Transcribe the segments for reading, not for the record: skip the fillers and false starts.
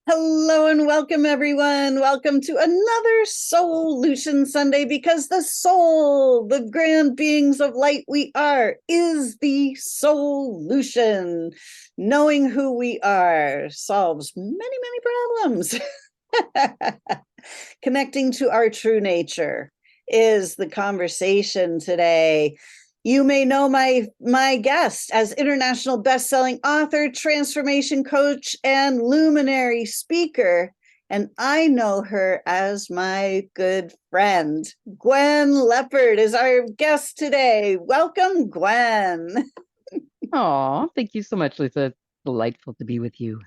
Hello and welcome, everyone. Welcome to another SOULution Sunday, because the soul, the grand beings of light we are, is the SOULution. Knowing who we are solves many, many problems. Connecting to our true nature is the conversation today. You may know my guest as international best-selling author, transformation coach, and luminary speaker. And I know her as my good friend. Gwen Lepard is our guest today. Welcome, Gwen. Oh, thank you so much, Lisa. It's delightful to be with you.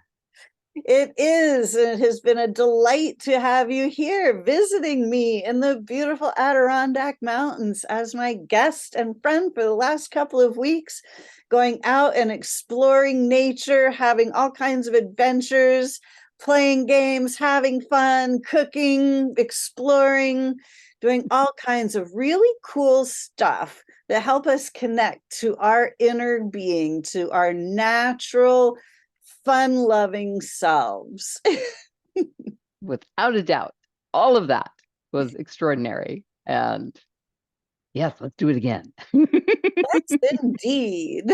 It is. It has been a delight to have you here visiting me in the beautiful Adirondack Mountains as my guest and friend for the last couple of weeks, going out and exploring nature, having all kinds of adventures, playing games, having fun, cooking, exploring, doing all kinds of really cool stuff that help us connect to our inner being, to our natural fun-loving selves. Without a doubt, all of that was extraordinary. And yes, let's do it again. Yes, indeed.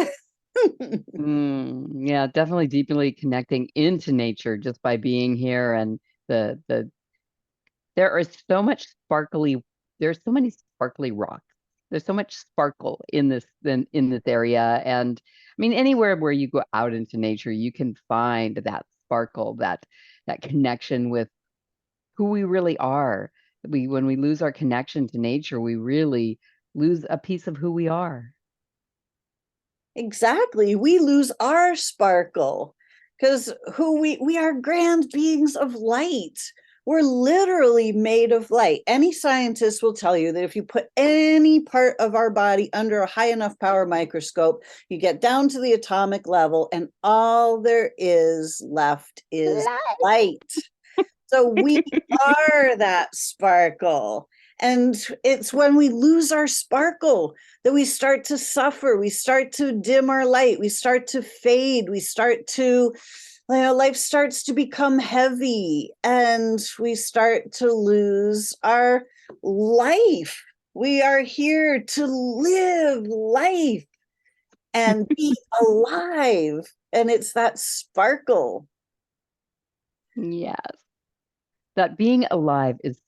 Yeah, definitely deeply connecting into nature just by being here. And the there are so much sparkly, there's so many sparkly rocks. There's so much sparkle in this area. And I mean, anywhere where you go out into nature, you can find that sparkle, that connection with who we really are. When we lose our connection to nature, we really lose a piece of who we are. Exactly. We lose our sparkle because who we are grand beings of light. We're literally made of light. Any scientist will tell you that if you put any part of our body under a high enough power microscope, you get down to the atomic level, and all there is left is light. So we are that sparkle. And it's when we lose our sparkle that we start to suffer. We start to dim our light. We start to fade. We start to, life starts to become heavy, and we start to lose our life. We are here to live life and be alive. And it's that sparkle. Yes. That being alive is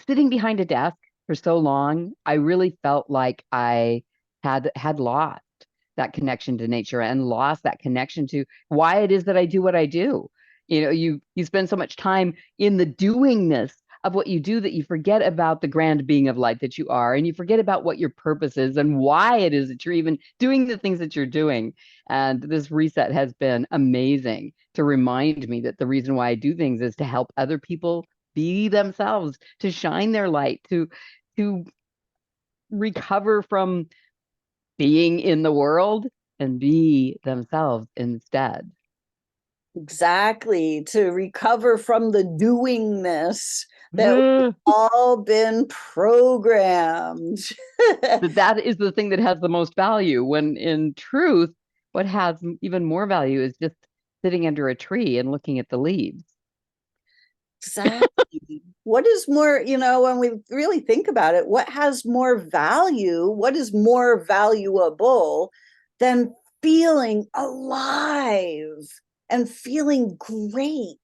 sitting behind a desk for so long. I really felt like I had lost that connection to nature and lost that connection to why it is that I do what I do. You spend so much time in the doingness of what you do that you forget about the grand being of light that you are, and you forget about what your purpose is and why it is that you're even doing the things that you're doing. And this reset has been amazing to remind me that the reason why I do things is to help other people be themselves, to shine their light, to recover from being in the world and be themselves instead. Exactly, to recover from the doingness that we've all been programmed. That is the thing that has the most value, when in truth, what has even more value is just sitting under a tree and looking at the leaves. Exactly. What is more, when we really think about it, what has more value, what is more valuable than feeling alive and feeling great?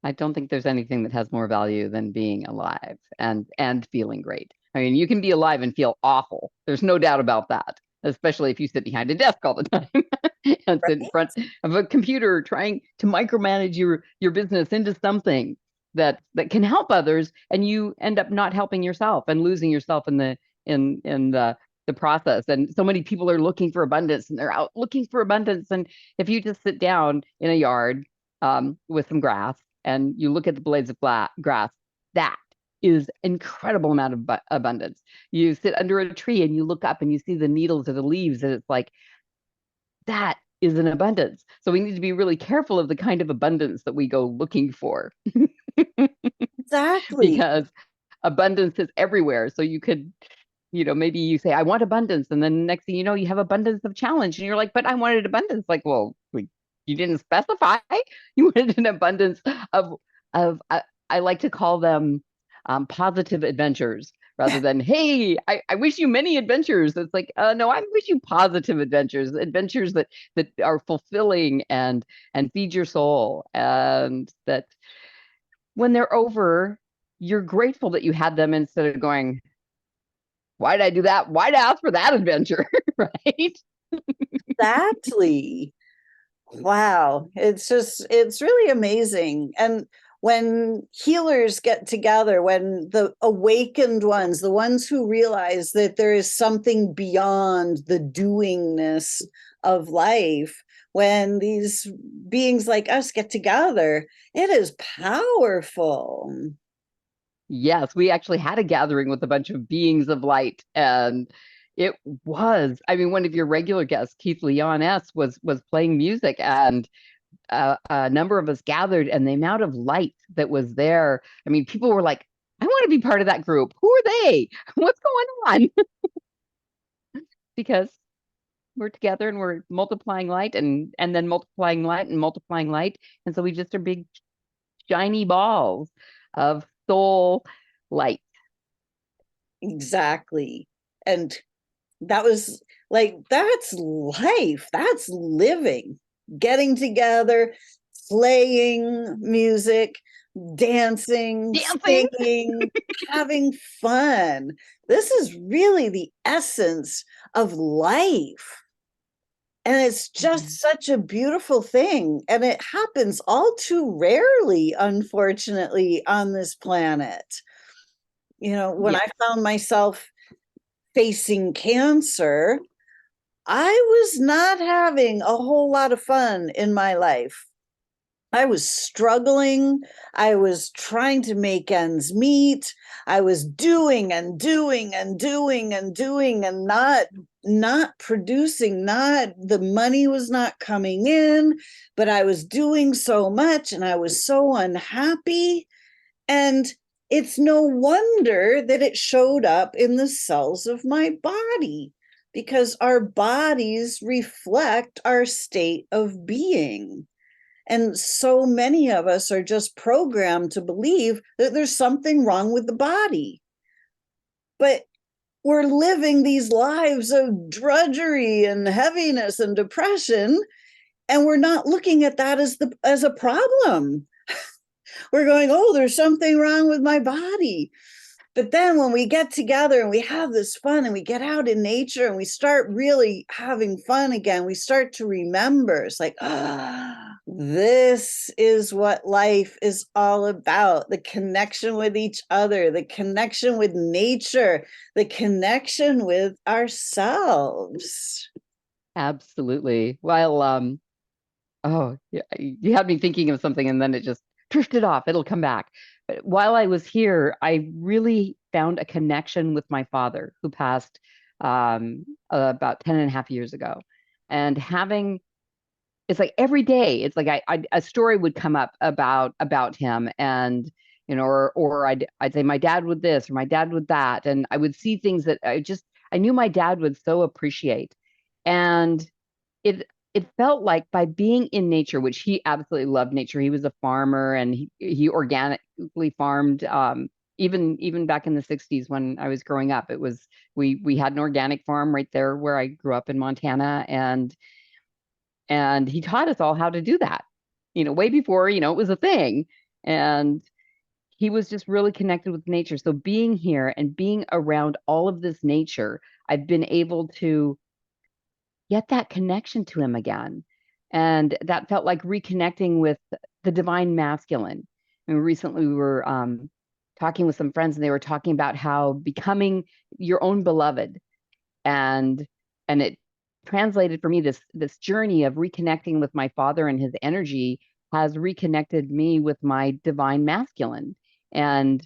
I don't think there's anything that has more value than being alive and feeling great. I mean, you can be alive and feel awful. There's no doubt about that, especially if you sit behind a desk all the time and sit in Right? front of a computer trying to micromanage your business into something that can help others, and you end up not helping yourself and losing yourself in the process. And so many people are looking for abundance, and they're out looking for abundance. And if you just sit down in a yard with some grass and you look at the blades of grass, that is incredible amount of abundance. You sit under a tree and you look up and you see the needles of the leaves, and it's like, that is an abundance. So we need to be really careful of the kind of abundance that we go looking for Exactly. because abundance is everywhere. So you could, maybe you say, I want abundance. And then next thing you know, you have abundance of challenge. And you're like, but I wanted abundance. Like, well, You didn't specify. You wanted an abundance of I like to call them positive adventures rather than, hey, I wish you many adventures. It's like, no, I wish you positive adventures, adventures that are fulfilling and feed your soul, and that when they're over, you're grateful that you had them instead of going, why did I do that? Why'd I ask for that adventure? Right? Exactly. Wow. It's really amazing. And when healers get together, when the awakened ones, the ones who realize that there is something beyond the doingness of life, when these beings like us get together, it is powerful. Yes, we actually had a gathering with a bunch of beings of light, and it was, I mean, one of your regular guests, Keith Leon S, was playing music, and a number of us gathered, and the amount of light that was there, I mean, people were like, I want to be part of that group. Who are they? What's going on? Because we're together and we're multiplying light and then multiplying light and multiplying light. And so we just are big shiny balls of soul light. Exactly. And that was like, that's life, that's living, getting together, playing music, dancing, Dancing. singing, having fun. This is really the essence of life. And it's just such a beautiful thing. And it happens all too rarely, unfortunately, on this planet. You know, when Yeah. I found myself facing cancer, I was not having a whole lot of fun in my life. I was struggling. I was trying to make ends meet. I was doing and doing and doing and doing and not producing, not the money was not coming in, but I was doing so much and I was so unhappy. And it's no wonder that it showed up in the cells of my body, because our bodies reflect our state of being. And so many of us are just programmed to believe that there's something wrong with the body. But we're living these lives of drudgery and heaviness and depression, and we're not looking at that as a problem. We're going, oh, there's something wrong with my body. But then when we get together and we have this fun and we get out in nature and we start really having fun again, we start to remember, it's like, this is what life is all about: the connection with each other, the connection with nature, the connection with ourselves. Absolutely. While oh, yeah, you had me thinking of something and then it just drifted off. It'll come back. But while I was here, I really found a connection with my father who passed about 10 and a half years ago. And having it's like every day, it's like a story would come up about him, and or I'd say my dad would this or my dad would that, and I would see things that I knew my dad would so appreciate. And it felt like by being in nature, which he absolutely loved nature. He was a farmer and he organically farmed. Even back in the 60s when I was growing up, it was we had an organic farm right there where I grew up in Montana, and he taught us all how to do that, way before, it was a thing. And he was just really connected with nature. So being here and being around all of this nature, I've been able to get that connection to him again. And that felt like reconnecting with the divine masculine. And recently we were talking with some friends and they were talking about how becoming your own beloved, and it translated for me, this journey of reconnecting with my father and his energy has reconnected me with my divine masculine, and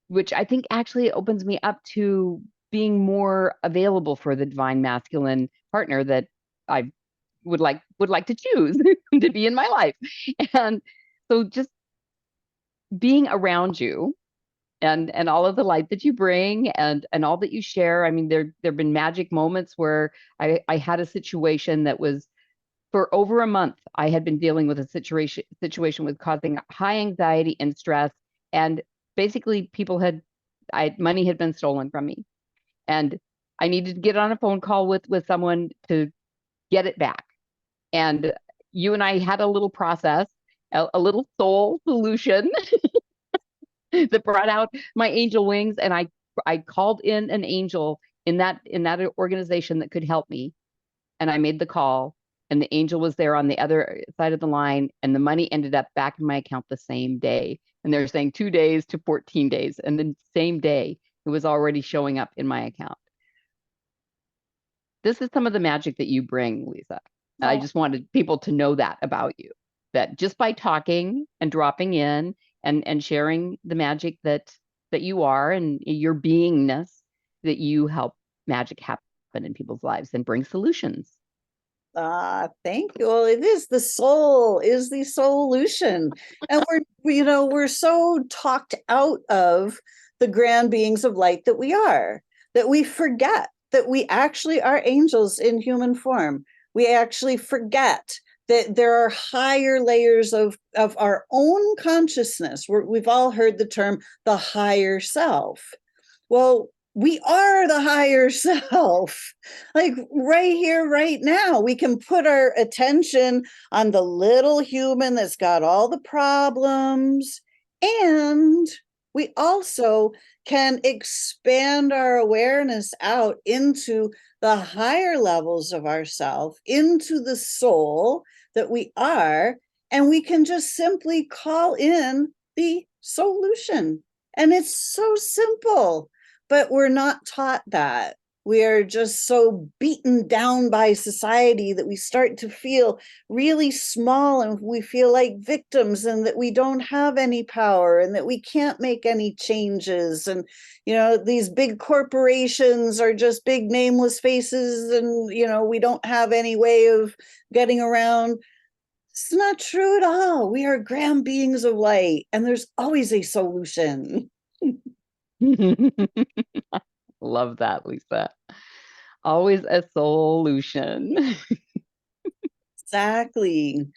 which I think actually opens me up to being more available for the divine masculine partner that I would like to choose to be in my life. And so just being around you and all of the light that you bring and all that you share. I mean, there've been magic moments where I had a situation that was for over a month, I had been dealing with a situation with causing high anxiety and stress, and basically money had been stolen from me, and I needed to get on a phone call with someone to get it back. And you and I had a little process, a little soul solution that brought out my angel wings, and I called in an angel in that organization that could help me, and I made the call, and the angel was there on the other side of the line, and the money ended up back in my account the same day. And they're saying 2 days to 14 days, and then same day it was already showing up in my account. This is some of the magic that you bring, Lisa. I Oh, just wanted people to know that about you, that just by talking and dropping in and sharing the magic that you are and your beingness, that you help magic happen in people's lives and bring solutions. thank you. Well, it is the soul is the solution. And we're so talked out of the grand beings of light that we are, that we forget that we actually are angels in human form. We actually forget that there are higher layers of our own consciousness. We've all heard the term the higher self. Well, we are the higher self. Like right here, right now, we can put our attention on the little human that's got all the problems. And we also can expand our awareness out into the higher levels of ourself, into the soul that we are. And we can just simply call in the solution. And it's so simple, but we're not taught that. We are just so beaten down by society that we start to feel really small, and we feel like victims, and that we don't have any power, and that we can't make any changes. And, these big corporations are just big nameless faces, and, we don't have any way of getting around. It's not true at all. We are grand beings of light, and there's always a solution. Love that, Lisa. Always a solution. Exactly.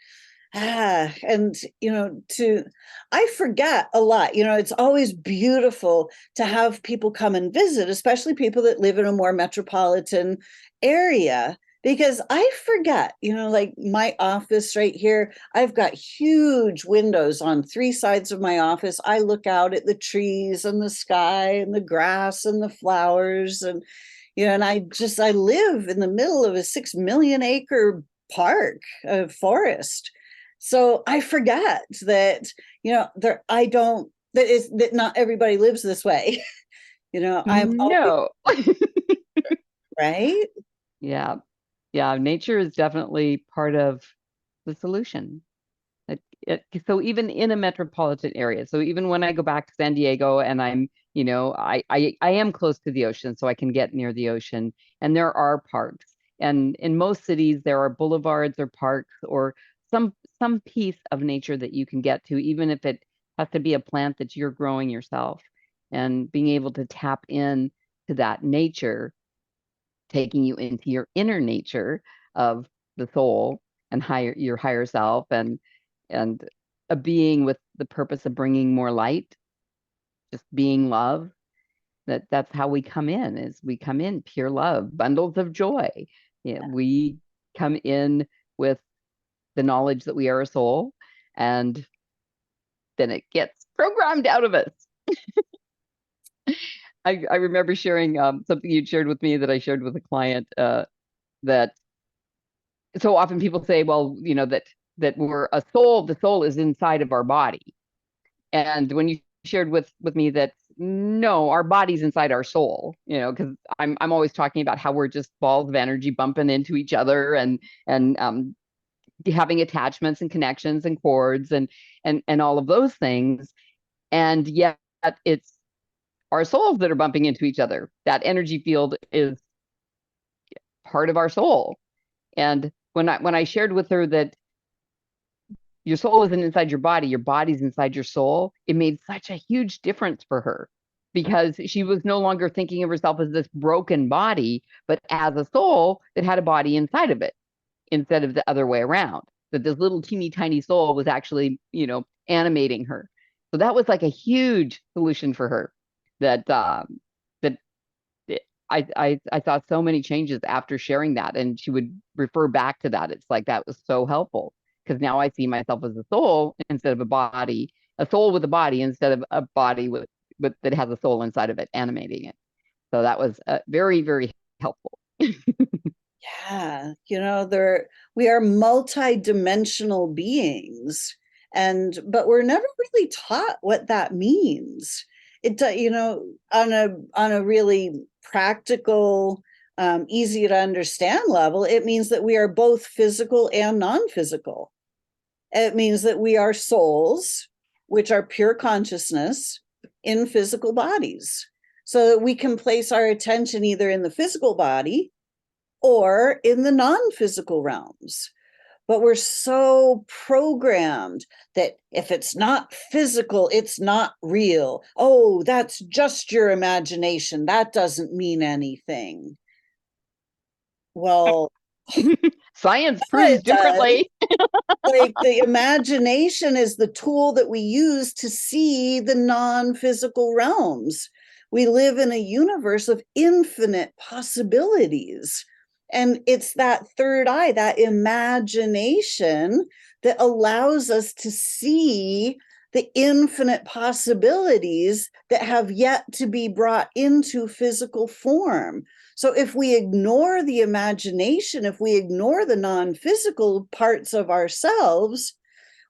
And I forget a lot. It's always beautiful to have people come and visit, especially people that live in a more metropolitan area, because I forget, like my office right here, I've got huge windows on 3 sides of my office. I look out at the trees and the sky and the grass and the flowers, and and I live in the middle of a 6 million acre park, a forest. So I forget that, there I don't that is that not everybody lives this way. I'm always No. right. Yeah. Yeah. Nature is definitely part of the solution. So even in a metropolitan area, so even when I go back to San Diego and I am close to the ocean, so I can get near the ocean, and there are parks. And in most cities, there are boulevards or parks or some piece of nature that you can get to, even if it has to be a plant that you're growing yourself. And being able to tap in to that nature, taking you into your inner nature of the soul and your higher self, and a being with the purpose of bringing more light, just being love. That's how we come in, is we come in pure love, bundles of joy. Yeah, we come in with the knowledge that we are a soul, and then it gets programmed out of us. I remember sharing something you'd shared with me that I shared with a client, that so often people say, well, that we're a soul, the soul is inside of our body. And when you shared with me that no, our body's inside our soul, because I'm always talking about how we're just balls of energy bumping into each other, and having attachments and connections and cords and all of those things. And yet it's our souls that are bumping into each other. That energy field is part of our soul. And when I shared with her that your soul isn't inside your body, your body's inside your soul, it made such a huge difference for her, because she was no longer thinking of herself as this broken body, but as a soul that had a body inside of it. instead of the other way around, that this little teeny tiny soul was actually, animating her. So that was like a huge solution for her, that that I saw so many changes after sharing that, and she would refer back to that. It's like that was so helpful, because now I see myself as a soul instead of a body, a soul with a body instead of a body with that has a soul inside of it animating it. So that was very, very helpful. Yeah, we are multi-dimensional beings, but we're never really taught what that means. On a really practical, easy to understand level, it means that we are both physical and non-physical. It means that we are souls, which are pure consciousness in physical bodies, so that we can place our attention either in the physical body or in the non-physical realms. But we're so programmed that if it's not physical, it's not real. Oh, that's just your imagination. That doesn't mean anything. Well, Science proves it does. differently. Like, the imagination is the tool that we use to see the non-physical realms. We live in a universe of infinite possibilities. And it's that third eye, that imagination, that allows us to see the infinite possibilities that have yet to be brought into physical form. So if we ignore the imagination, if we ignore the non-physical parts of ourselves,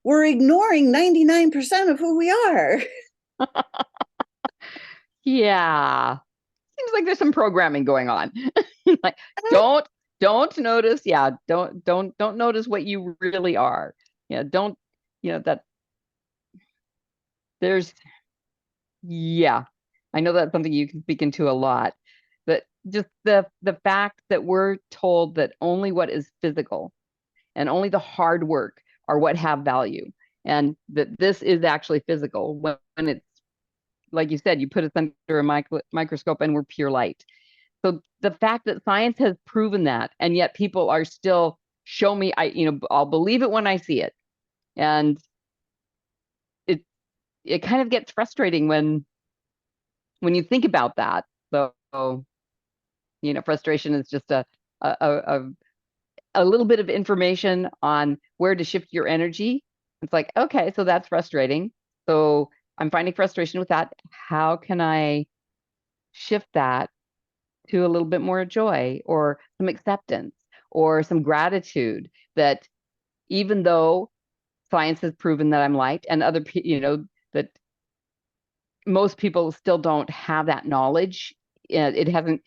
we're ignoring 99% of who we are. Yeah. Seems like there's some programming going on. Like, don't notice. Yeah, don't notice what you really are. Yeah, don't, that there's, yeah. I know that's something you can speak into a lot. But just the fact that we're told that only what is physical and only the hard work are what have value, and that this is actually physical, when it's, like you said, you put us under a microscope and we're pure light. So the fact that science has proven that, and yet people are still, show me, I'll believe it when I see it. And it kind of gets frustrating when you think about that. So, frustration is just a a little bit of information on where to shift your energy. It's like, okay, so that's frustrating. So I'm finding frustration with that. How can I shift that to a little bit more joy, or some acceptance, or some gratitude, that even though science has proven that I'm light, and that most people still don't have that knowledge. We haven't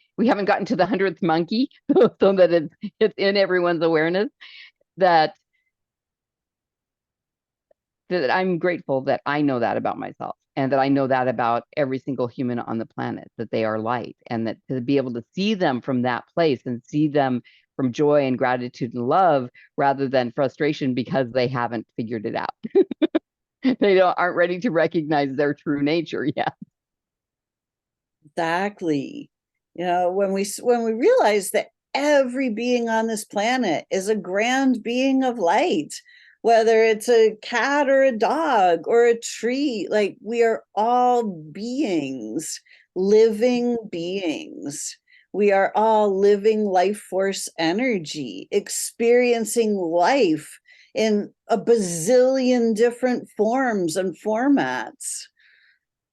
gotten to the 100th monkey, so that it's in everyone's awareness, that I'm grateful that I know that about myself, and that I know that about every single human on the planet, that they are light, and that to be able to see them from that place, and see them from joy and gratitude and love, rather than frustration because they haven't figured it out. They aren't ready to recognize their true nature yet. Exactly. When we realize that every being on this planet is a grand being of light, whether it's a cat or a dog or a tree, like, we are all beings, living beings. We are all living life force energy, experiencing life in a bazillion different forms and formats.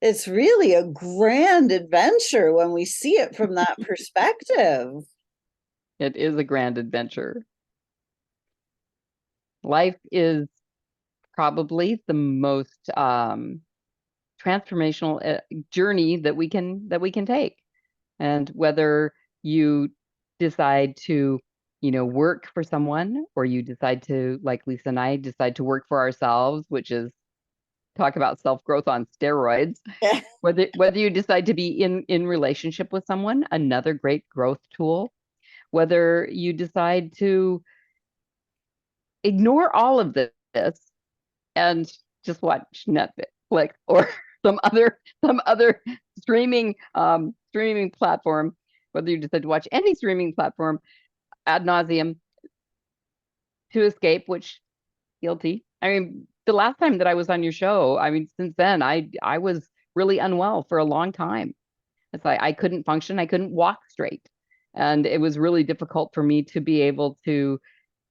It's really a grand adventure when we see it from that perspective. It is a grand adventure. Life is probably the most transformational journey that we can take. And whether you decide to, work for someone, or you decide to, like Lisa and I, decide to work for ourselves, which is, talk about self-growth on steroids. Whether you decide to be in relationship with someone, another great growth tool. Whether you decide to ignore all of this and just watch Netflix, or some other streaming platform, whether you decide to watch any streaming platform ad nauseum, to escape, which guilty. I mean, the last time that I was on your show, I mean, since then I was really unwell for a long time. It's like I couldn't function, I couldn't walk straight. And it was really difficult for me to be able to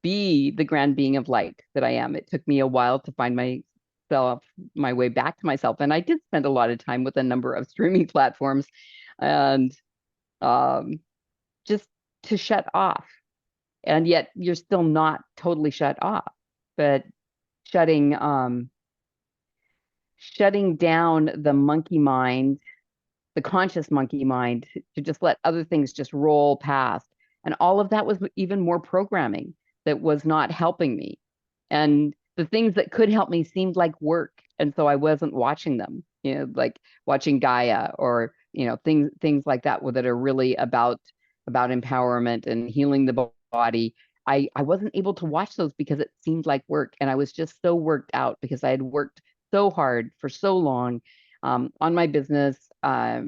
be the grand being of light that I am. It took me a while to find myself, my way back to myself. And I did spend a lot of time with a number of streaming platforms and um, just to shut off. And yet you're still not totally shut off, but shutting shutting down the monkey mind, the conscious monkey mind, to just let other things just roll past. And all of that was even more programming that was not helping me. And the things that could help me seemed like work. And so I wasn't watching them, like watching Gaia or, things like that that are really about empowerment and healing the body. I wasn't able to watch those because it seemed like work. And I was just so worked out because I had worked so hard for so long on my business. I've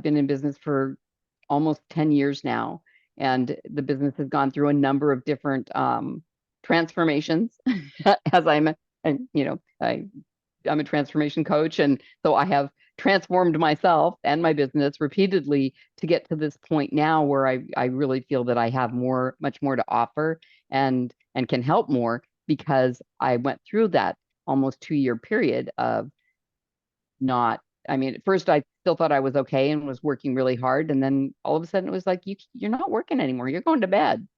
been in business for almost 10 years now, and the business has gone through a number of different transformations as I'm a transformation coach. And so I have transformed myself and my business repeatedly to get to this point now where I really feel that I have much more to offer and can help more because I went through that almost 2-year period of not, I mean, at first I still thought I was okay and was working really hard. And then all of a sudden it was like, you're not working anymore. You're going to bed.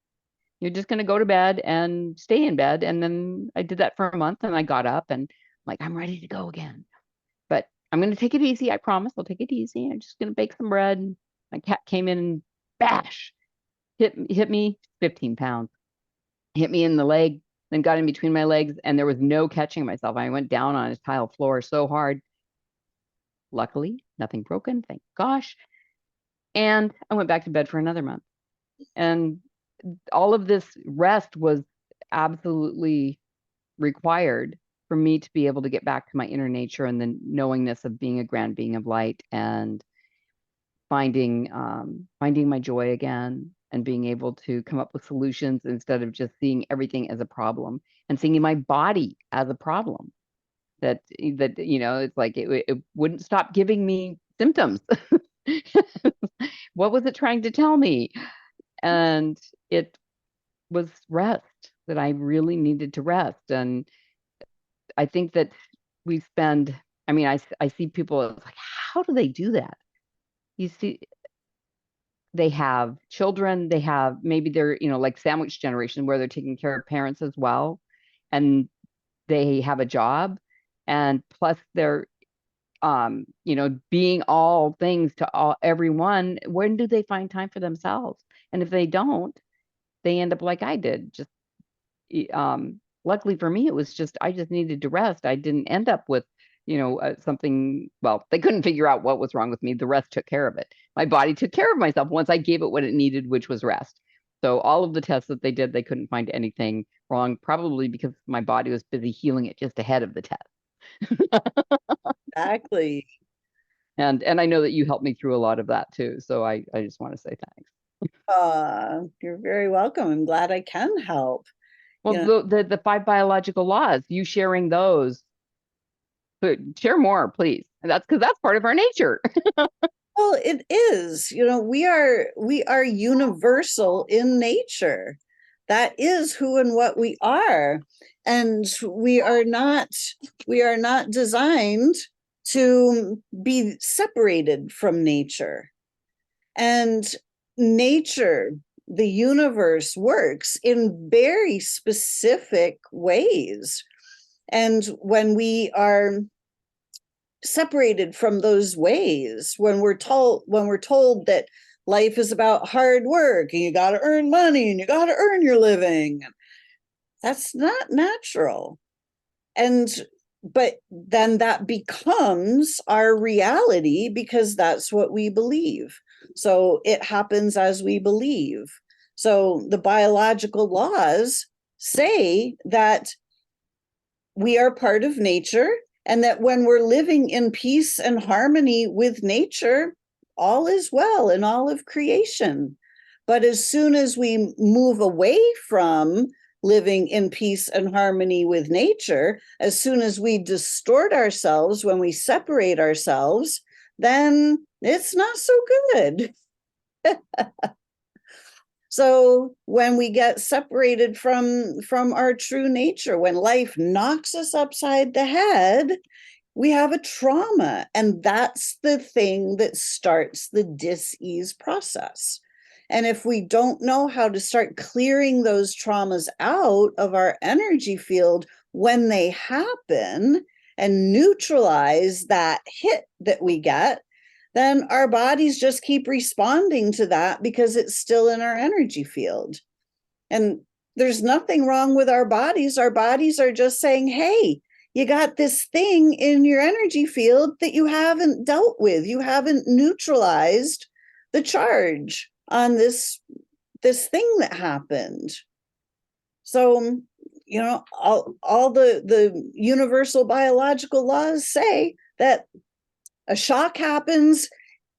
You're just going to go to bed and stay in bed. And then I did that for a month and I got up and like, I'm ready to go again. But I'm going to take it easy. I promise I'll take it easy. I'm just going to bake some bread. My cat came in and bash, hit me 15 pounds, hit me in the leg, then got in between my legs. And there was no catching myself. I went down on his tile floor so hard. Luckily, nothing broken, thank gosh. And I went back to bed for another month. And all of this rest was absolutely required for me to be able to get back to my inner nature and the knowingness of being a grand being of light and finding my joy again and being able to come up with solutions instead of just seeing everything as a problem and seeing my body as a problem. That it's like it wouldn't stop giving me symptoms. What was it trying to tell me? And it was rest, that I really needed to rest. And I think that we spend, I mean, I see people like, how do they do that? You see, they have children, they have, maybe they're, like sandwich generation where they're taking care of parents as well. And they have a job, and plus they're being all things to everyone. When do they find time for themselves? And if they don't, they end up like I did. Just luckily for me, it was just I just needed to rest. I didn't end up with something. Well, they couldn't figure out what was wrong with me. The rest took care of it. My body took care of myself once I gave it what it needed, which was rest. So all of the tests that they did, they couldn't find anything wrong, probably because my body was busy healing it just ahead of the test. Exactly. And I know that you helped me through a lot of that too. So I just want to say thanks. You're very welcome. I'm glad I can help. Well, the 5 biological laws, you sharing those, but share more, please. That's because that's part of our nature. Well, it is, we are universal in nature. That is who and what we are. And we are not designed to be separated from nature. And nature, the universe, works in very specific ways. And when we are separated from those ways, when we're told that life is about hard work and you got to earn money and you got to earn your living, that's not natural. But then that becomes our reality because that's what we believe. So it happens as we believe. So the biological laws say that we are part of nature, and that when we're living in peace and harmony with nature, all is well in all of creation. But as soon as we move away from living in peace and harmony with nature. As soon as we distort ourselves, when we separate ourselves, then it's not so good. So when we get separated from our true nature, when life knocks us upside the head, we have a trauma, and that's the thing that starts the dis-ease process. And if we don't know how to start clearing those traumas out of our energy field when they happen and neutralize that hit that we get, then our bodies just keep responding to that because it's still in our energy field. And there's nothing wrong with our bodies. Our bodies are just saying, hey, you got this thing in your energy field that you haven't dealt with. You haven't neutralized the charge on this thing that happened. So, you know, all the universal biological laws say that a shock happens,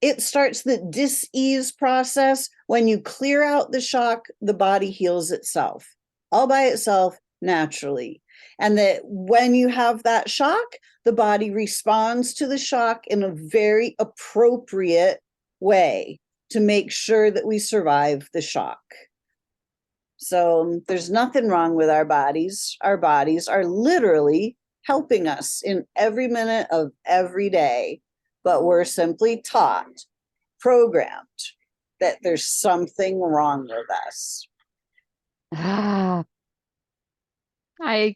it starts the dis-ease process. When you clear out the shock, the body heals itself, all by itself, naturally. And that when you have that shock, the body responds to the shock in a very appropriate way to make sure that we survive the shock. So there's nothing wrong with our bodies. Our bodies are literally helping us in every minute of every day, but we're simply taught, programmed, that there's something wrong with us. Ah, I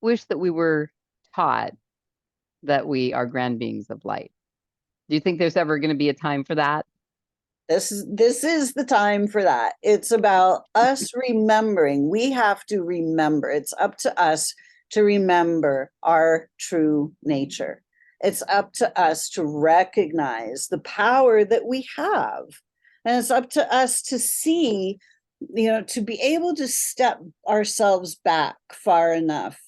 wish that we were taught that we are grand beings of light. Do you think there's ever going to be a time for that? This is the time for that. It's about us remembering. We have to remember. It's up to us to remember our true nature. It's up to us to recognize the power that we have. And it's up to us to see, you know, to be able to step ourselves back far enough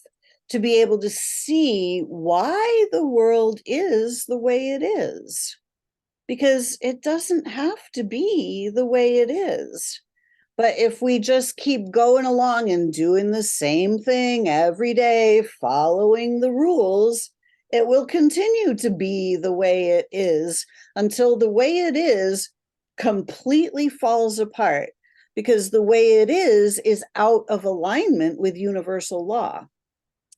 to be able to see why the world is the way it is. Because it doesn't have to be the way it is. But if we just keep going along and doing the same thing every day, following the rules, it will continue to be the way it is until the way it is completely falls apart, because the way it is out of alignment with universal law.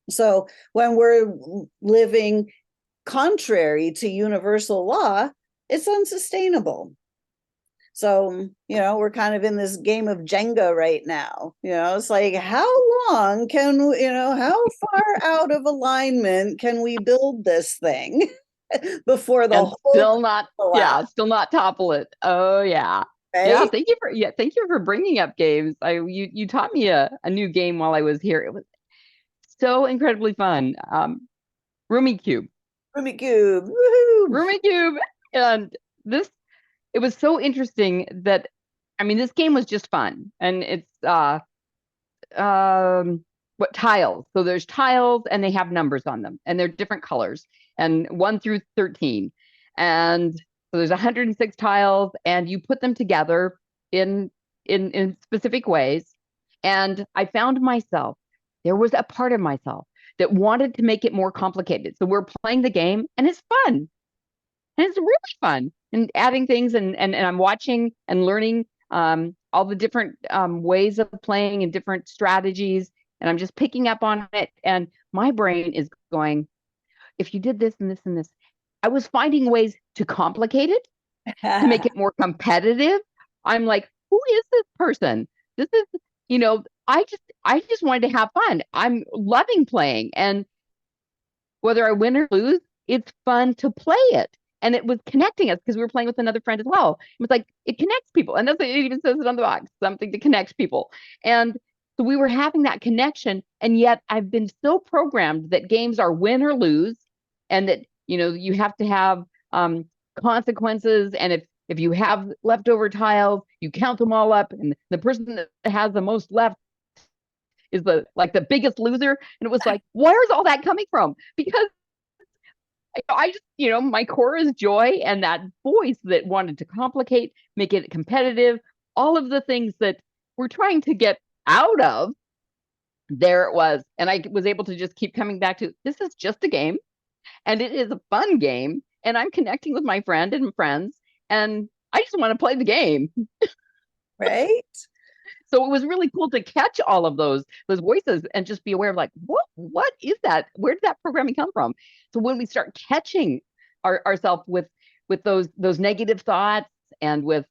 So when we're living contrary to universal law, it's unsustainable. So, you know, we're kind of in this game of Jenga right now. You know, it's like, how long can we, you know, how far out of alignment can we build this thing before the And whole still not, yeah, still not topple it. Oh yeah. right? Yeah, thank you for bringing up games. You taught me a new game while I was here. It was so incredibly fun. Rumi Cube. Rubik Cube. Woohoo! Rumi Cube. And this, it was so interesting that, I mean, this game was just fun. And it's what tiles. So there's tiles and they have numbers on them and they're different colors, and 1 through 13. And so there's 106 tiles, and you put them together in specific ways. And I found myself, there was a part of myself that wanted to make it more complicated. So we're playing the game and it's fun. And it's really fun, and adding things, and I'm watching and learning all the different ways of playing and different strategies. And I'm just picking up on it. And my brain is going, if you did this and this and this, I was finding ways to complicate it, to make it more competitive. I'm like, who is this person? This is, you know, I just wanted to have fun. I'm loving playing. And whether I win or lose, it's fun to play it. And it was connecting us because we were playing with another friend as well. It was like, it connects people. And that's what it even says it on the box, something to connect people. And so we were having that connection. And yet I've been so programmed that games are win or lose, and that, you know, you have to have consequences. And if you have leftover tiles, you count them all up. And the person that has the most left is the biggest loser. And it was like, where's all that coming from? Because I just, you know, my core is joy, and that voice that wanted to complicate, make it competitive, all of the things that we're trying to get out of, there it was. And I was able to just keep coming back to, this is just a game, and it is a fun game, and I'm connecting with my friend and friends, and I just want to play the game. Right? So it was really cool to catch all of those voices and just be aware of like, what is that? Where did that programming come from? So when we start catching ourselves with those negative thoughts, and with,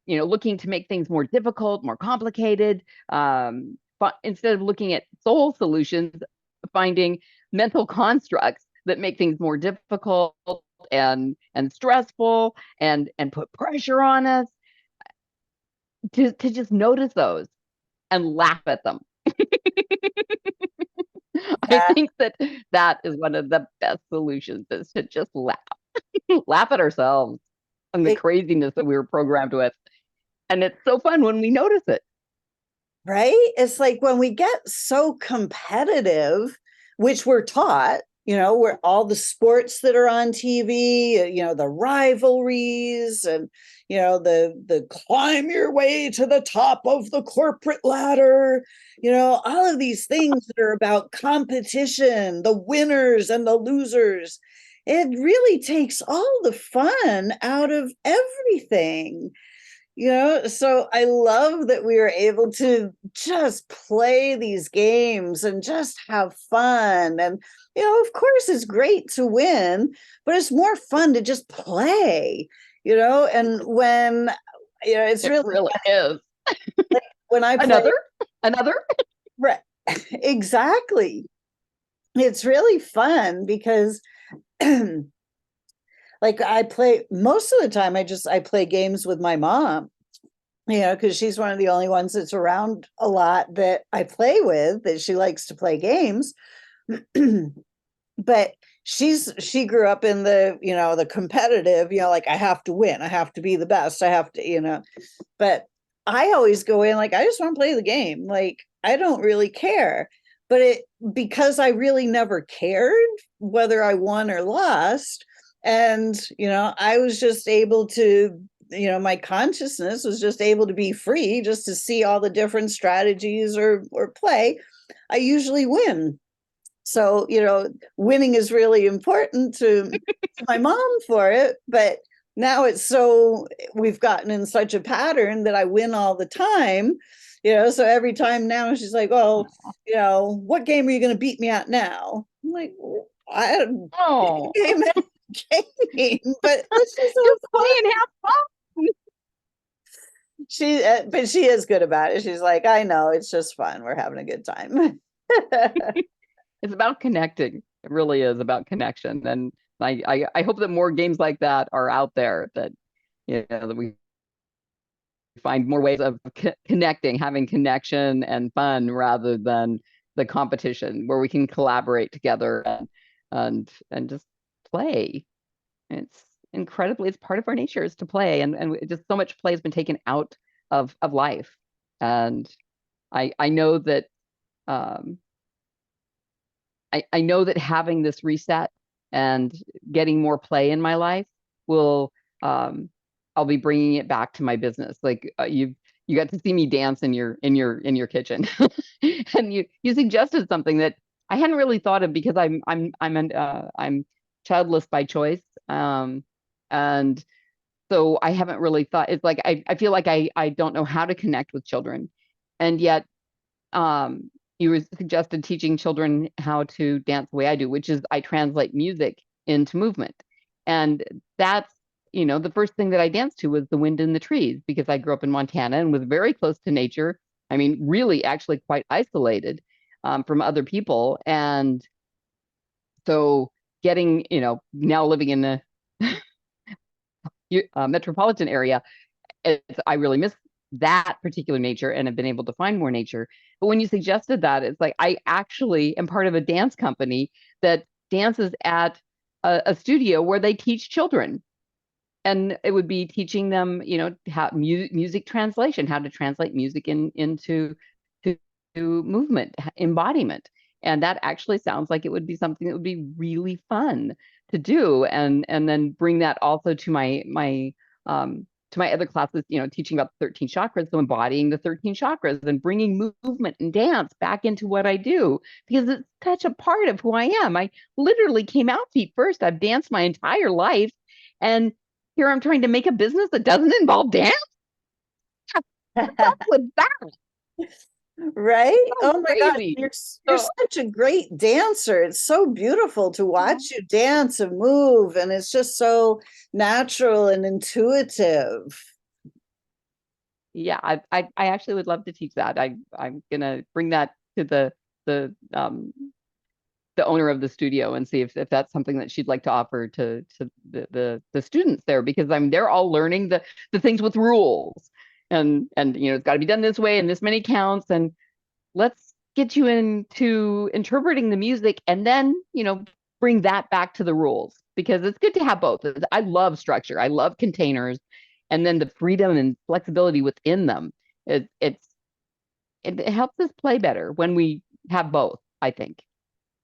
looking to make things more difficult, more complicated, but instead of looking at soul solutions, finding mental constructs that make things more difficult and stressful and put pressure on us, to just notice those and laugh at them. I Yeah. think that is one of the best solutions, is to just laugh, laugh at ourselves and the It- craziness that we were programmed with. And it's so fun when we notice it. right? It's like when we get so competitive, which we're taught, where all the sports that are on TV, the rivalries, and the climb your way to the top of the corporate ladder, all of these things that are about competition, the winners and the losers. It really takes all the fun out of everything. So I love that we were able to just play these games and just have fun. And, of course, it's great to win, but it's more fun to just play, and when, it's It really really is. when I play, Another. right, exactly. It's really fun because, like, I play most of the time, I play games with my mom, because she's one of the only ones that's around a lot that I play with, that she likes to play games. But she grew up in the competitive, like, I have to win, I have to be the best, I have to, but I always go in like, I just want to play the game, like, I don't really care. But because I really never cared whether I won or lost, and I was just able to, my consciousness was just able to be free, just to see all the different strategies or play, I usually win. So, winning is really important to my mom for it. But now we've gotten in such a pattern that I win all the time. So every time now she's like, oh, what game are you going to beat me at now? I'm like, well, I don't Oh, game game, but let's just just have play fun. and have fun. But she is good about it. She's like, I know, it's just fun. We're having a good time. It's about connecting. It really is about connection. And I hope that more games like that are out there, that that we find more ways of connecting, having connection and fun, rather than the competition, where we can collaborate together and just play. It's incredibly, it's part of our nature is to play, and just so much play has been taken out of life. And I know that um, I know that having this reset and getting more play in my life will, I'll be bringing it back to my business. Like, you got to see me dance in your kitchen, and you suggested something that I hadn't really thought of, because I'm childless by choice, and so I haven't really thought. It's like I feel like I don't know how to connect with children, and yet um, you were suggested teaching children how to dance the way I do, which is I translate music into movement. And that's, the first thing that I danced to was the wind in the trees, because I grew up in Montana and was very close to nature. I mean, really, actually quite isolated from other people. And so getting, now living in the metropolitan area, I really miss that particular nature and have been able to find more nature. But when you suggested that, it's like I actually am part of a dance company that dances at a studio where they teach children. And it would be teaching them, how music translation, how to translate music into to movement, embodiment. And that actually sounds like it would be something that would be really fun to do, and then bring that also to my to my other classes, teaching about the 13 chakras, so embodying the 13 chakras and bringing movement and dance back into what I do, because it's such a part of who I am. I literally came out feet first. I've danced my entire life. And here I'm trying to make a business that doesn't involve dance. What's up with that? Right? So Oh my God, crazy. you're such a great dancer. It's so beautiful to watch you dance and move, and it's just so natural and intuitive. Yeah, I actually would love to teach that. I'm gonna bring that to the owner of the studio and see if that's something that she'd like to offer to the students there, because I mean they're all learning the things with rules, and it's got to be done this way and this many counts, and let's get you into interpreting the music, and then bring that back to the rules, because it's good to have both. I love structure, I love containers, and then the freedom and flexibility within them. It helps us play better when we have both, I think.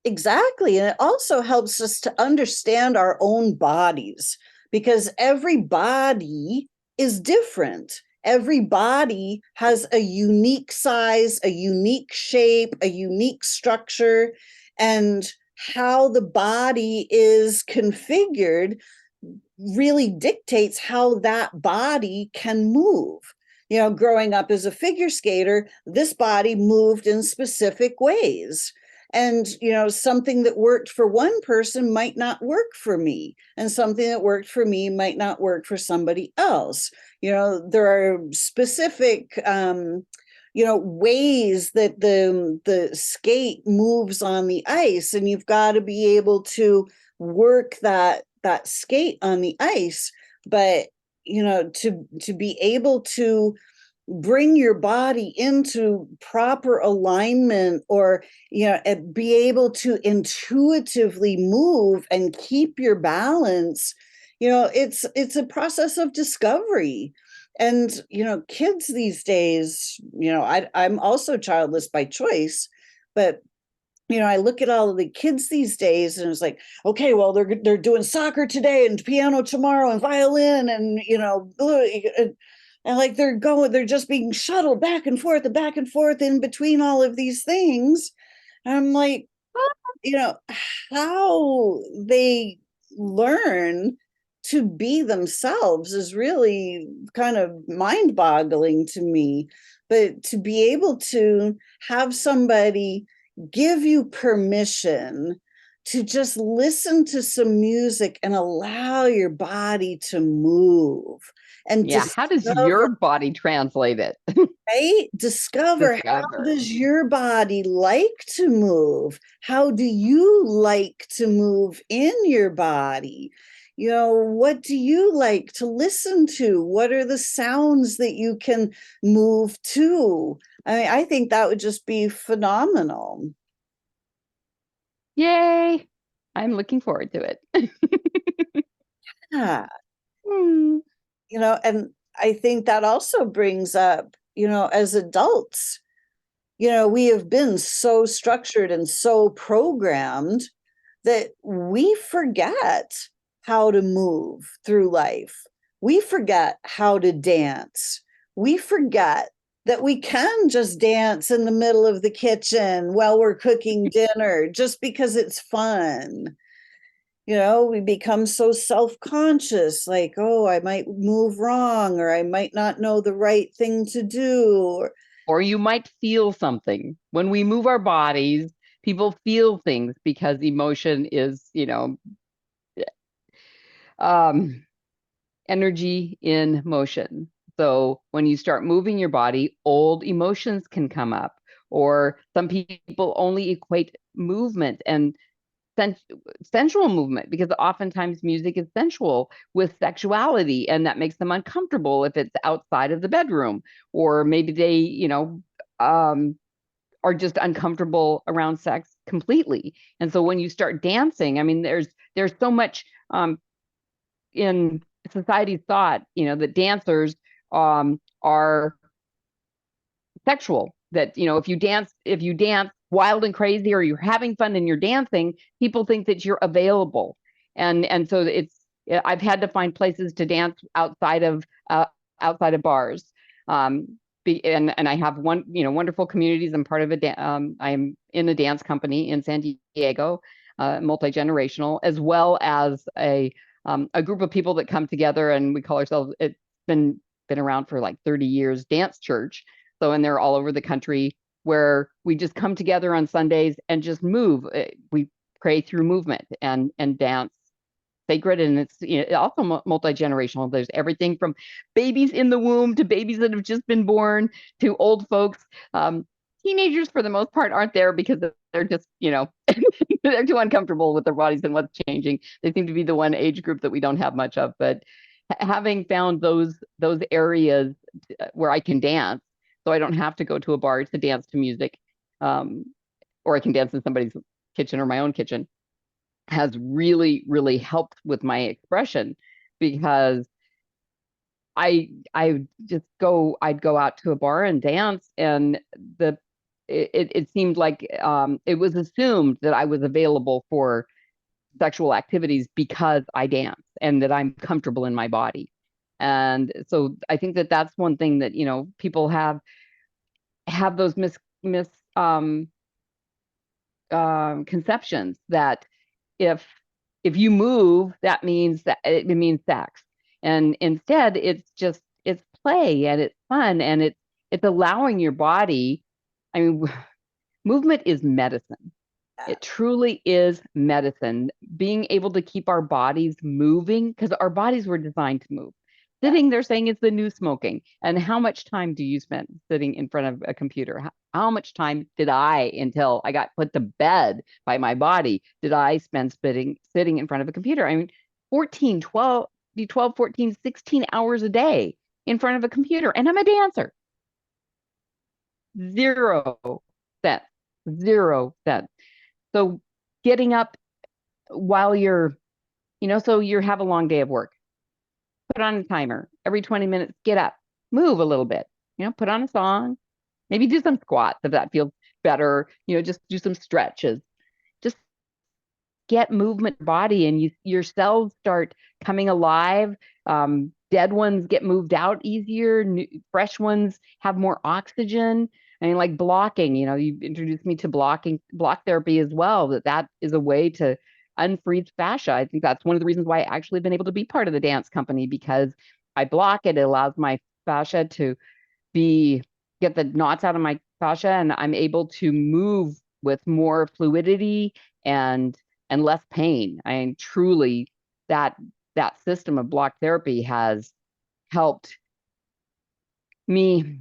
Exactly. And it also helps us to understand our own bodies, because every body is different. Every body has a unique size, a unique shape, a unique structure, and how the body is configured really dictates how that body can move. Growing up as a figure skater, this body moved in specific ways. And, something that worked for one person might not work for me. And something that worked for me might not work for somebody else. There are specific, ways that the skate moves on the ice, and you've got to be able to work that skate on the ice. But, to be able to bring your body into proper alignment, or be able to intuitively move and keep your balance, it's a process of discovery. And kids these days, I'm also childless by choice, but I look at all of the kids these days and it's like, okay, well, they're doing soccer today and piano tomorrow and violin, and and like they're just being shuttled back and forth in between all of these things. And I'm like, how they learn to be themselves is really kind of mind-boggling to me. But to be able to have somebody give you permission to just listen to some music and allow your body to move and Yeah, how does your discover, body translate it? right? Discover, how Discover. does your body like to move? How do you like to move in your body? What do you like to listen to? What are the sounds that you can move to? I mean, I think that would just be phenomenal. Yay. I'm looking forward to it. Yeah. Hmm. And I think that also brings up, as adults, we have been so structured and so programmed that we forget how to move through life. We forget how to dance. We forget that we can just dance in the middle of the kitchen while we're cooking dinner just because it's fun. We become so self-conscious, like, oh, I might move wrong, or I might not know the right thing to do. Or you might feel something. When we move our bodies, people feel things, because emotion is, um, energy in motion. So when you start moving your body, old emotions can come up, or some people only equate movement and sensual movement, because oftentimes music is sensual with sexuality, and that makes them uncomfortable if it's outside of the bedroom, or maybe they um, are just uncomfortable around sex completely. And so when you start dancing, I mean, there's so much in society's thought, that dancers are sexual, that if you dance wild and crazy, or you're having fun and you're dancing, people think that you're available, and so I've had to find places to dance outside of bars. And I have wonderful communities. I'm part of I'm in a dance company in San Diego, multi-generational, as well as a group of people that come together, and we call ourselves, it's been around for like 30 years, Dance Church. So, and they're all over the country, where we just come together on Sundays and just move. We pray through movement and dance sacred, and it's also multi-generational. There's everything from babies in the womb to babies that have just been born to old folks. Teenagers, for the most part, aren't there because they're just, they're too uncomfortable with their bodies and what's changing. They seem to be the one age group that we don't have much of. But having found those areas where I can dance, so I don't have to go to a bar to dance to music, or I can dance in somebody's kitchen or my own kitchen, has really, really helped with my expression, because I'd go out to a bar and dance, and it seemed like it was assumed that I was available for sexual activities because I dance and that I'm comfortable in my body. And so I think that that's one thing that, people have those mis conceptions, that if you move, that means that it means sex. And instead, it's play, and it's fun, and it's allowing your body. I mean, movement is medicine. It truly is medicine. Being able to keep our bodies moving, because our bodies were designed to move. Sitting, they're saying, it's the new smoking. And how much time do you spend sitting in front of a computer? How much time did I, until I got put to bed by my body, did I spend sitting in front of a computer? I mean, 14, 12, 12, 14, 16 hours a day in front of a computer. And I'm a dancer. 0 cents. 0 cents. So getting up while so you have a long day of work, put on a timer every 20 minutes, get up, move a little bit, put on a song, maybe do some squats if that feels better, just do some stretches, just get movement body, and your cells start coming alive. Dead ones get moved out easier. Fresh ones have more oxygen. I mean, like blocking, you introduced me to block therapy as well, that is a way to unfreeze fascia. I think that's one of the reasons why I actually been able to be part of the dance company, because I block it. It allows my fascia to get the knots out of my fascia, and I'm able to move with more fluidity and less pain. I mean, truly, that system of block therapy has helped me.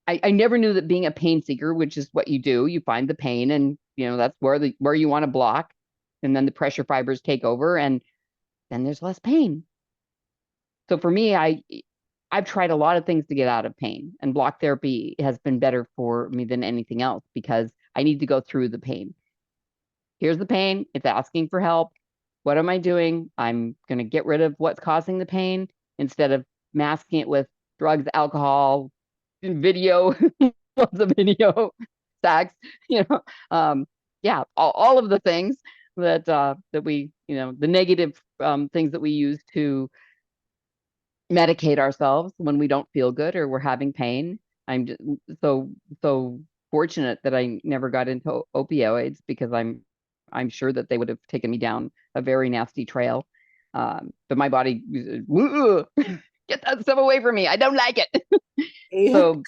I never knew that being a pain seeker, which is what you do, you find the pain, and that's where you want to block, and then the pressure fibers take over, and then there's less pain. So for me, I've tried a lot of things to get out of pain, and block therapy has been better for me than anything else, because I need to go through the pain. Here's the pain. It's asking for help. What am I doing? I'm going to get rid of what's causing the pain instead of masking it with drugs, alcohol, video, lots of video, sex, yeah, all of the things that we, the negative things that we use to medicate ourselves when we don't feel good or we're having pain. I'm just so fortunate that I never got into opioids, because I'm sure that they would have taken me down a very nasty trail. But my body, get that stuff away from me. I don't like it. So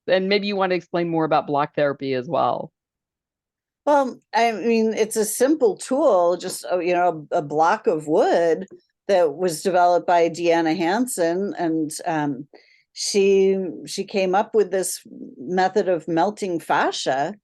and maybe you want to explain more about block therapy as well. Well, I mean, it's a simple tool, just a block of wood that was developed by Deanna Hansen, and she came up with this method of melting fascia,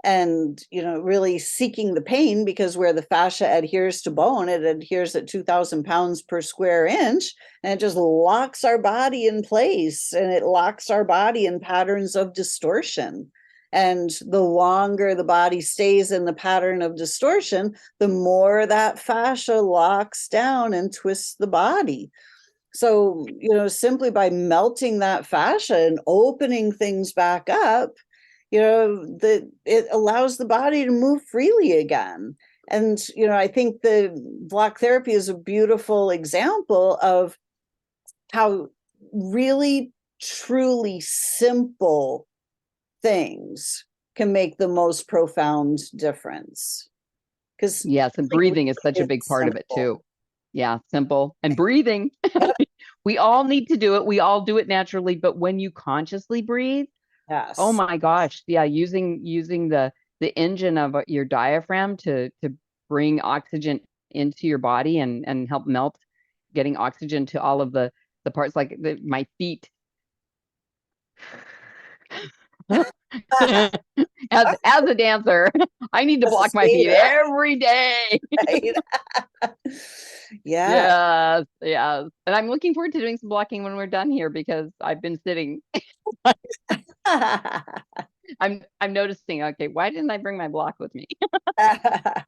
and really seeking the pain, because where the fascia adheres to bone, it adheres at 2,000 pounds per square inch, and it just locks our body in place, and it locks our body in patterns of distortion. And the longer the body stays in the pattern of distortion, the more that fascia locks down and twists the body. So, simply by melting that fascia and opening things back up, it allows the body to move freely again. And, I think the block therapy is a beautiful example of how really, truly simple things can make the most profound difference. Because Yes, and breathing is such a big it's part of it simple. too. Yeah, simple. And breathing. Yep. We all need to do it. We all do it naturally, but when you consciously breathe, oh Yes. my gosh, yeah, using the engine of your diaphragm to bring oxygen into your body and help melt, getting oxygen to all of the parts like my feet. As a dancer, I need to As a block my feet skater, every day. right? Yeah. Yes, yes. And I'm looking forward to doing some blocking when we're done here because I've been sitting. I'm noticing, okay, why didn't I bring my block with me? Yeah,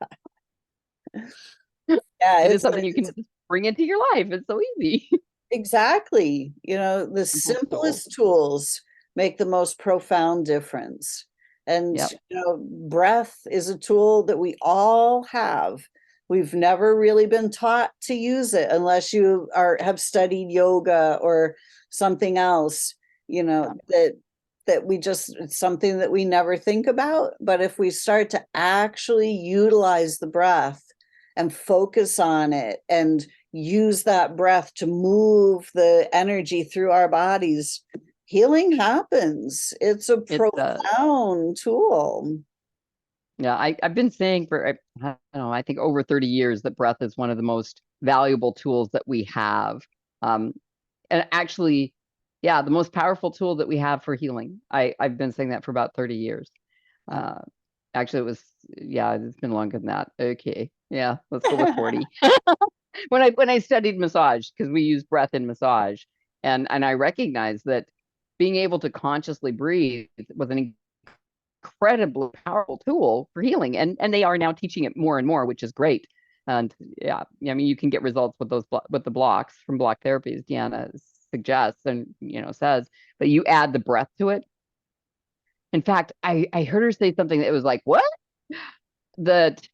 It is something you can just bring into your life. It's so easy. exactly. The Simple tool. simplest tools make the most profound difference. And, Yep. breath is a tool that we all have. We've never really been taught to use it unless you have studied yoga or something else, that we just, it's something that we never think about. But if we start to actually utilize the breath and focus on it and use that breath to move the energy through our bodies, healing happens. It's a It does. profound tool. Yeah, I've been saying for, I don't know, I think over 30 years that breath is one of the most valuable tools that we have. Um, and actually, yeah, the most powerful tool that we have for healing. I've been saying that for about 30 years. Uh, actually, yeah, it's been longer than that. Okay. Yeah, let's go with 40. When I studied massage, because we use breath in massage, and I recognized that being able to consciously breathe was an incredibly powerful tool for healing, and they are now teaching it more and more, which is great. And yeah, I mean, you can get results with with the blocks from block therapy, as Deanna suggests and says, but you add the breath to it. In fact, I heard her say something that was like, what? That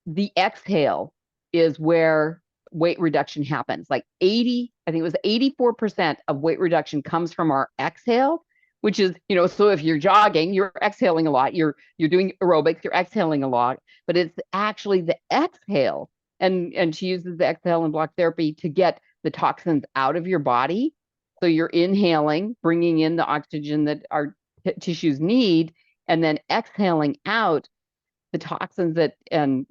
the exhale is where weight reduction happens. Like 80, I think it was 84% of weight reduction comes from our exhale, which is, so if you're jogging, you're exhaling a lot, you're doing aerobics, you're exhaling a lot, but it's actually the exhale. And she uses the exhale in block therapy to get the toxins out of your body. So you're inhaling, bringing in the oxygen that our tissues need, and then exhaling out the toxins that and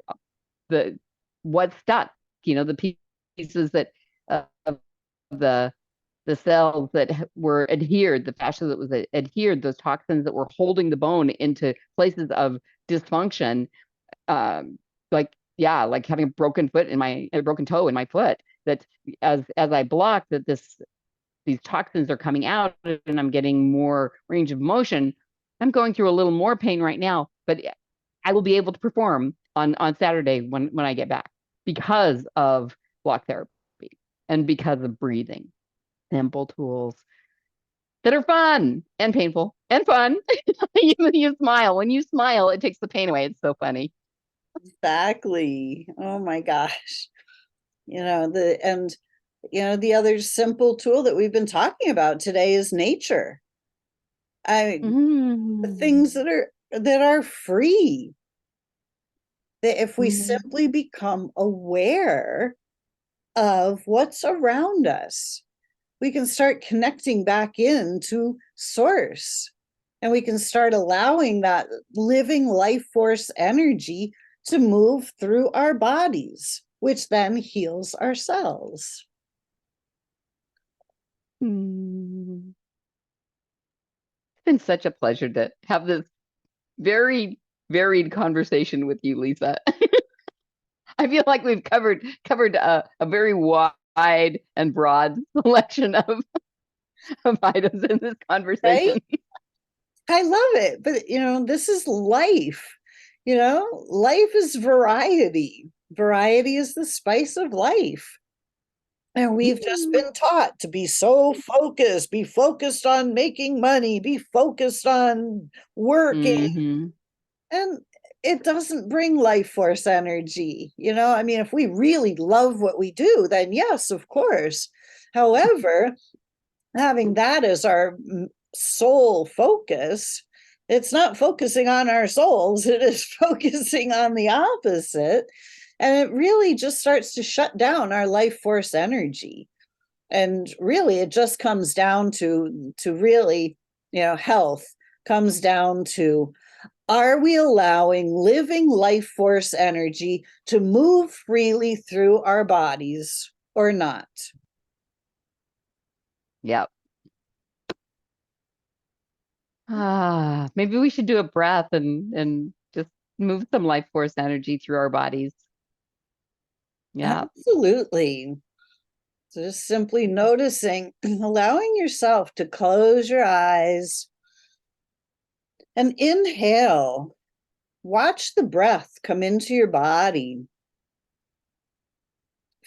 the what's stuck, the pieces that of the cells that were adhered, the fascia that was adhered, those toxins that were holding the bone into places of dysfunction, like yeah, like having a broken toe in my foot. That as I block that these toxins are coming out and I'm getting more range of motion. I'm going through a little more pain right now, but I will be able to perform on Saturday when I get back because of block therapy and because of breathing. Simple tools that are fun and painful and fun. You smile. When you smile, it takes the pain away. It's so funny. Exactly. Oh my gosh. The other simple tool that we've been talking about today is nature. The things Mm. that are free. That if we Mm. simply become aware of what's around us, we can start connecting back into source, and we can start allowing that living life force energy to move through our bodies, which then heals ourselves. Mm. It's been such a pleasure to have this very varied conversation with you, Lisa. I feel like we've covered a very wide and broad selection of items in this Right? conversation. I love it. But, this is life. Life is variety. Variety is the spice of life. And we've just Mm. been taught to be so focused, be focused on making money, be focused on working. Hmm. And it doesn't bring life force energy. I mean, if we really love what we do, then yes, of course. However, having that as our sole focus, it's not focusing on our souls, it is focusing on the opposite. And it really just starts to shut down our life force energy. And really, it just comes down to really, health comes down to, are we allowing living life force energy to move freely through our bodies or not? Yep. Maybe we should do a breath and just move some life force energy through our bodies. Yeah. Absolutely. So just simply noticing, allowing yourself to close your eyes and inhale. Watch the breath come into your body,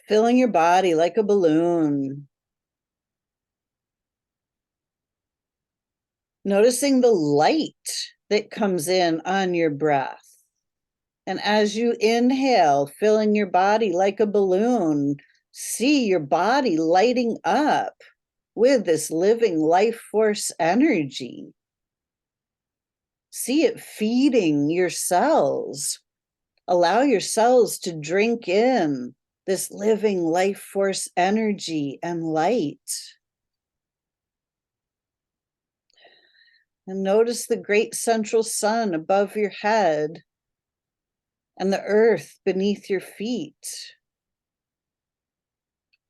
filling your body like a balloon. Noticing the light that comes in on your breath. And as you inhale, filling your body like a balloon, see your body lighting up with this living life force energy. See it feeding your cells. Allow your cells to drink in this living life force energy and light. And notice the great central sun above your head and the earth beneath your feet.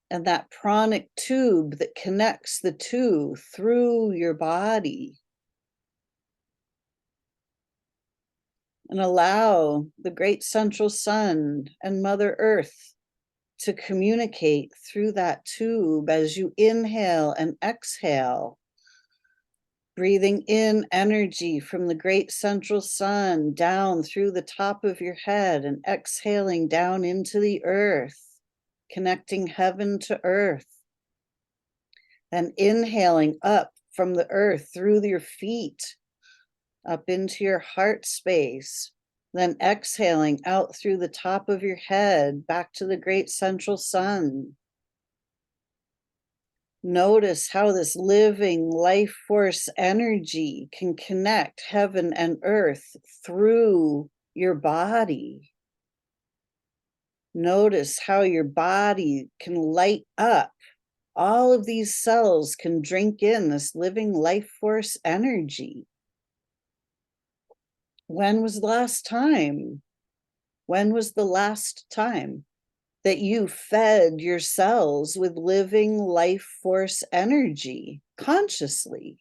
And that pranic tube that connects the two through your body. And allow the great central sun and Mother Earth to communicate through that tube as you inhale and exhale. Breathing in energy from the great central sun down through the top of your head and exhaling down into the earth, connecting heaven to earth. And inhaling up from the earth through your feet, up into your heart space. Then exhaling out through the top of your head, back to the great central sun. Notice how this living life force energy can connect heaven and earth through your body. Notice how your body can light up. All of these cells can drink in this living life force energy. When was the last time? When was the last time that you fed your cells with living life force energy consciously?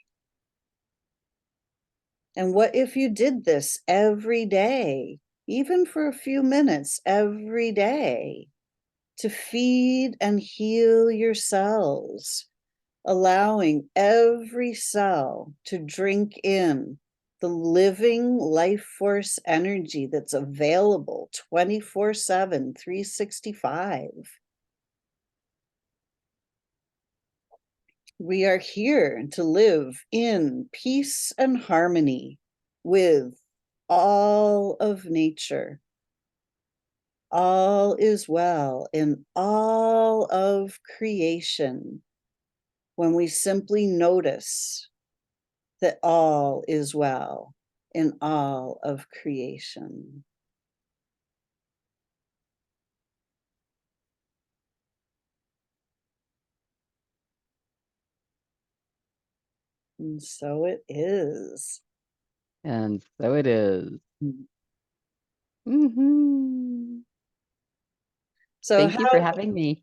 And what if you did this every day, even for a few minutes every day, to feed and heal your cells, allowing every cell to drink in the living life force energy that's available 24/7, 365. We are here to live in peace and harmony with all of nature. All is well in all of creation when we simply notice that all is well in all of creation. And so it is. And so it is. Mm-hmm. So Thank you for having me.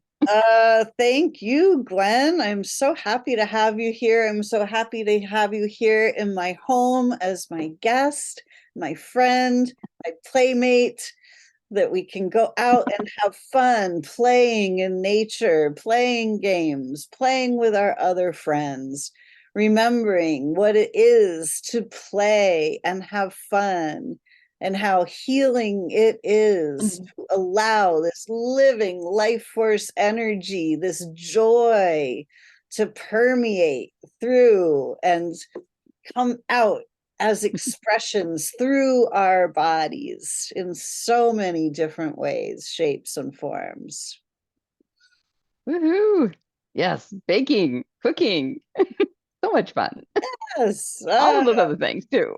thank you, Gwen. I'm so happy to have you here. I'm so happy to have you here in my home as my guest, my friend, my playmate, that we can go out and have fun playing in nature, playing games, playing with our other friends, remembering what it is to play and have fun, and how healing it is to allow this living life force energy, this joy to permeate through and come out as expressions through our bodies in so many different ways, shapes, and forms. Woohoo! Yes, baking, cooking, so much fun. Yes. All of those other things too.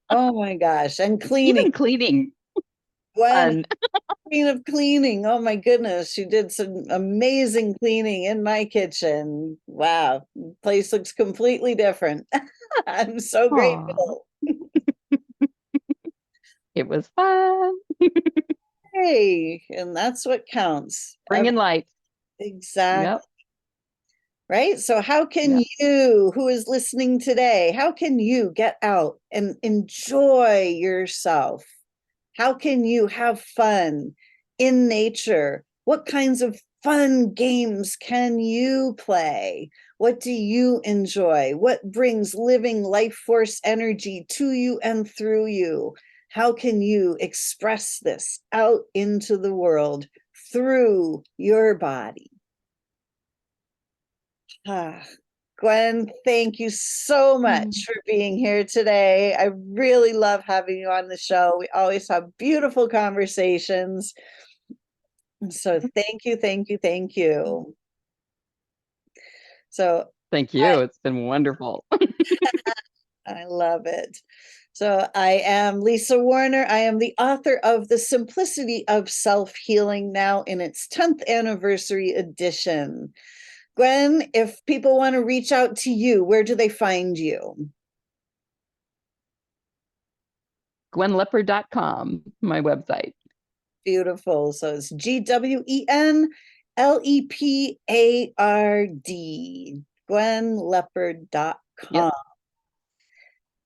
Oh my gosh. And cleaning. Even cleaning, Gwen, fun. queen of cleaning. Oh my goodness. She did some amazing cleaning in my kitchen. Wow. Place looks completely different. I'm so Aw, grateful. it was fun. Hey, and that's what counts. Bringing light. Exactly. Yep. Right? So, how can Yep. you, who is listening today, how can you get out and enjoy yourself? How can you have fun in nature? What kinds of fun games can you play? What do you enjoy? What brings living life force energy to you and through you? How can you express this out into the world through your body? Ah, Gwen, thank you so much for being here today. I really love having you on the show. We always have beautiful conversations. So thank you, thank you, thank you. So Thank you. It's been wonderful. I love it. So I am Lisa Warner. I am the author of The Simplicity of Self-Healing, now in its 10th anniversary edition. Gwen, if people want to reach out to you, where do they find you? GwenLepard.com, my website. Beautiful. So it's GwenLepard, GwenLepard.com. Yep.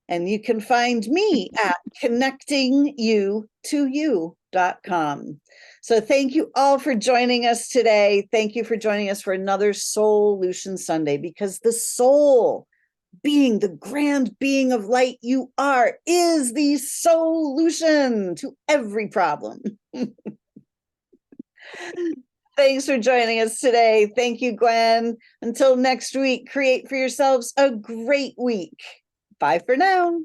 And you can find me at connectingyou2you.com. So thank you all for joining us today. Thank you for joining us for another SOULution Sunday, because the soul, being the grand being of light you are, is the solution to every problem. Thanks for joining us today. Thank you, Gwen. Until next week, create for yourselves a great week. Bye for now.